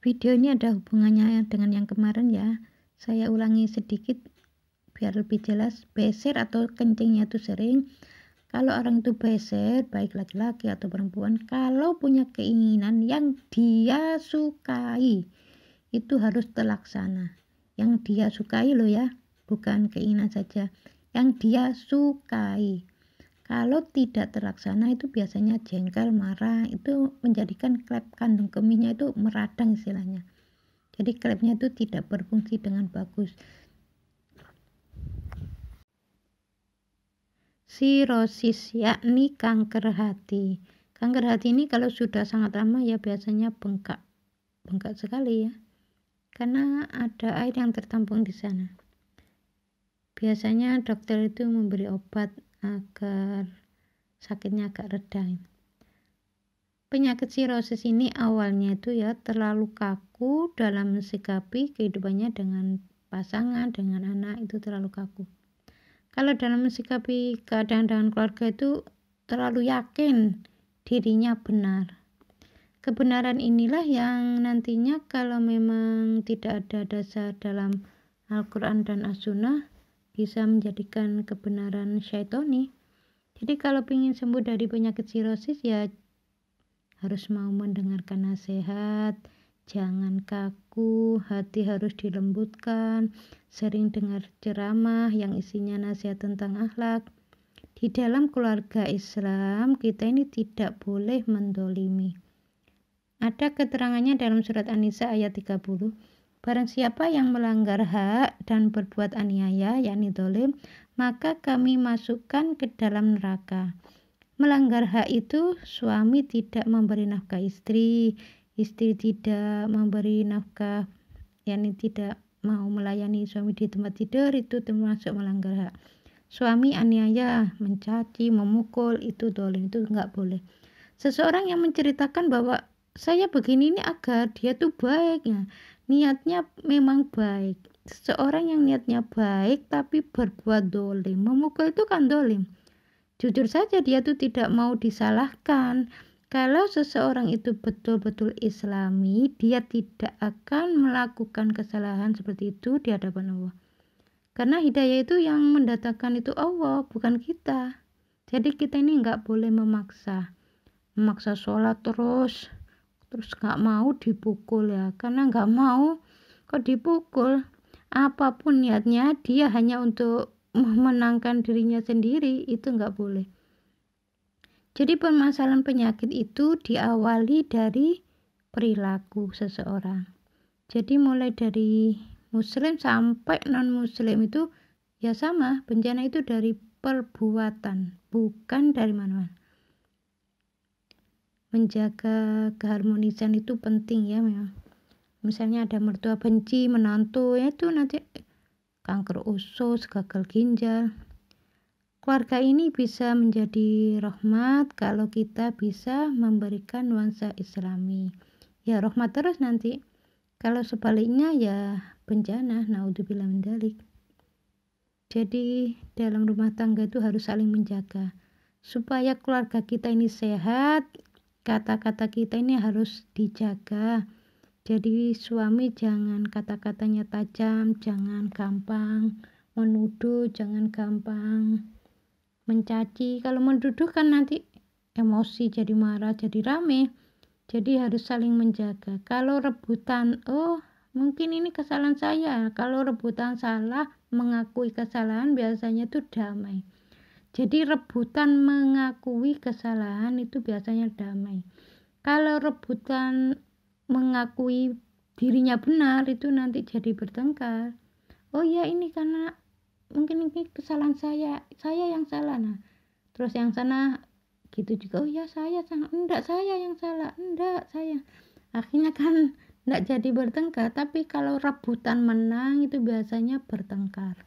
Video ini ada hubungannya dengan yang kemarin ya. Saya ulangi sedikit biar lebih jelas. Beser atau kencingnya itu sering. Kalau orang itu beser, baik laki-laki atau perempuan, kalau punya keinginan yang dia sukai, itu harus terlaksana. Yang dia sukai loh ya, bukan keinginan saja. Yang dia sukai. Kalau tidak terlaksana itu biasanya jengkel, marah, itu menjadikan klep kandung kemihnya itu meradang istilahnya. Jadi klepnya itu tidak berfungsi dengan bagus. Sirosis yakni kanker hati. Kanker hati ini kalau sudah sangat lama ya biasanya bengkak sekali ya. Karena ada air yang tertampung di sana. Biasanya dokter itu memberi obat agar sakitnya agak reda. Penyakit sirosis ini awalnya itu ya terlalu kaku dalam mensikapi kehidupannya dengan pasangan, dengan anak, itu terlalu kaku. Kalau dalam mensikapi keadaan dengan keluarga itu terlalu yakin dirinya benar. Kebenaran inilah yang nantinya kalau memang tidak ada dasar dalam Al-Quran dan As-Sunnah bisa menjadikan kebenaran syaitoni. Jadi kalau ingin sembuh dari penyakit sirosis ya harus mau mendengarkan nasihat, jangan kaku, hati harus dilembutkan, sering dengar ceramah yang isinya nasihat tentang akhlak. Di dalam keluarga Islam kita ini tidak boleh mendolimi. Ada keterangannya dalam surat An-Nisa ayat 30. Barang siapa yang melanggar hak dan berbuat aniaya, yakni dolim, maka kami masukkan ke dalam neraka. Melanggar hak itu suami tidak memberi nafkah istri tidak memberi nafkah, yakni tidak mau melayani suami di tempat tidur, itu termasuk melanggar hak. Suami aniaya, mencaci, memukul, itu dolim, itu enggak boleh. Seseorang yang menceritakan bahwa saya begini ini agar dia tuh baik ya, niatnya memang baik. Seseorang yang niatnya baik tapi berbuat dolim, memukul itu kan dolim. Jujur saja dia tuh tidak mau disalahkan. Kalau seseorang itu betul-betul Islami, dia tidak akan melakukan kesalahan seperti itu di hadapan Allah. Karena hidayah itu yang mendatangkan itu Allah, bukan kita. Jadi kita ini nggak boleh memaksa sholat terus nggak mau dipukul ya, karena nggak mau kok dipukul. Apapun niatnya, dia hanya untuk memenangkan dirinya sendiri, itu nggak boleh. Jadi permasalahan penyakit itu diawali dari perilaku seseorang. Jadi mulai dari muslim sampai non muslim itu ya sama, bencana itu dari perbuatan, bukan dari mana-mana. Menjaga keharmonisan itu penting ya memang. Misalnya ada mertua benci menantu, ya itu nanti kanker usus, gagal ginjal. Keluarga ini bisa menjadi rahmat kalau kita bisa memberikan nuansa Islami. Ya rahmat terus nanti. Kalau sebaliknya ya bencana, naudzubillah min dzalik. Jadi dalam rumah tangga itu harus saling menjaga supaya keluarga kita ini sehat. Kata-kata kita ini harus dijaga. Jadi suami jangan kata-katanya tajam, jangan gampang menuduh, jangan gampang mencaci. Kalau menuduh kan nanti emosi, jadi marah, jadi rame. Jadi harus saling menjaga. Kalau rebutan, oh mungkin ini kesalahan saya. Kalau rebutan salah, mengakui kesalahan biasanya itu damai. Jadi rebutan mengakui kesalahan itu biasanya damai. Kalau rebutan mengakui dirinya benar itu nanti jadi bertengkar. Oh ya ini karena mungkin ini kesalahan saya yang salah. Nah terus yang sana gitu juga, oh ya saya yang salah, enggak saya. Akhirnya kan enggak jadi bertengkar. Tapi kalau rebutan menang itu biasanya bertengkar.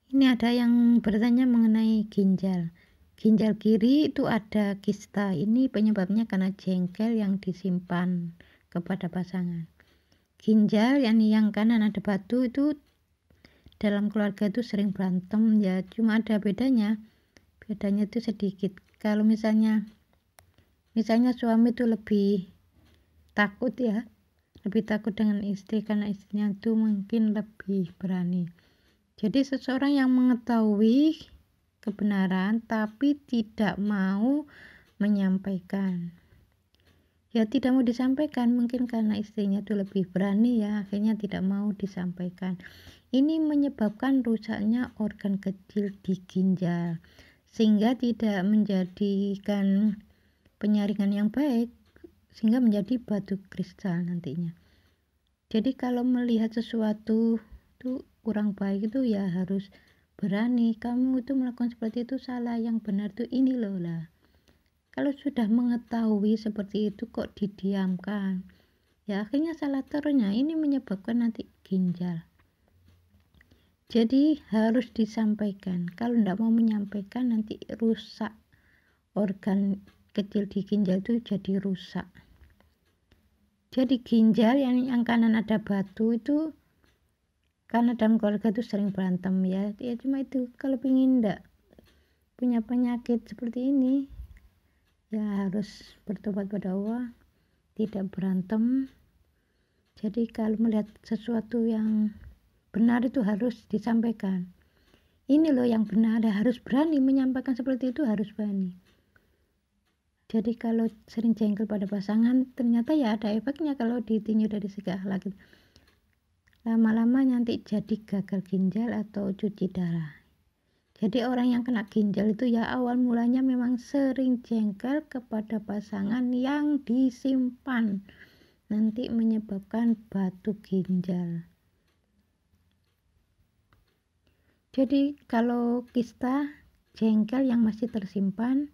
Ini ada yang bertanya mengenai ginjal. Ginjal kiri itu ada kista. Ini penyebabnya karena jengkel yang disimpan kepada pasangan. Ginjal yang kanan ada batu, itu dalam keluarga itu sering berantem ya, cuma ada bedanya itu sedikit. Kalau misalnya suami itu lebih takut ya, lebih takut dengan istri karena istrinya itu mungkin lebih berani. Jadi seseorang yang mengetahui kebenaran tapi tidak mau menyampaikan. Ya tidak mau disampaikan mungkin karena istrinya itu lebih berani ya, akhirnya tidak mau disampaikan. Ini menyebabkan rusaknya organ kecil di ginjal sehingga tidak menjadikan penyaringan yang baik, sehingga menjadi batu kristal nantinya. Jadi kalau melihat sesuatu itu kurang baik itu ya harus berani, kamu itu melakukan seperti itu salah, yang benar itu ini loh lah. Kalau sudah mengetahui seperti itu kok didiamkan, ya akhirnya salah terusnya, ini menyebabkan nanti ginjal. Jadi harus disampaikan, kalau tidak mau menyampaikan nanti rusak, organ kecil di ginjal itu jadi rusak. Jadi ginjal yang kanan ada batu itu karena dalam keluarga itu sering berantem ya cuma itu. Kalau ingin tidak punya penyakit seperti ini ya harus bertobat pada Allah, tidak berantem. Jadi kalau melihat sesuatu yang benar itu harus disampaikan, ini loh yang benar, harus berani menyampaikan seperti itu, harus berani. Jadi kalau sering jengkel pada pasangan ternyata ya ada efeknya kalau ditinju dari segi akhlak. Lama-lama nanti jadi gagal ginjal atau cuci darah. Jadi orang yang kena ginjal itu ya awal mulanya memang sering jengkel kepada pasangan yang disimpan, nanti menyebabkan batu ginjal. Jadi kalau kista jengkel yang masih tersimpan,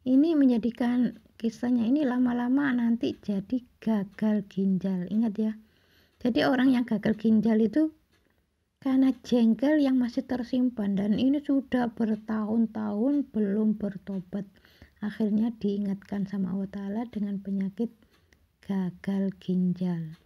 ini menjadikan kistanya ini lama-lama nanti jadi gagal ginjal. Ingat ya. Jadi orang yang gagal ginjal itu karena jengkel yang masih tersimpan dan ini sudah bertahun-tahun belum bertobat. Akhirnya diingatkan sama Allah Ta'ala dengan penyakit gagal ginjal.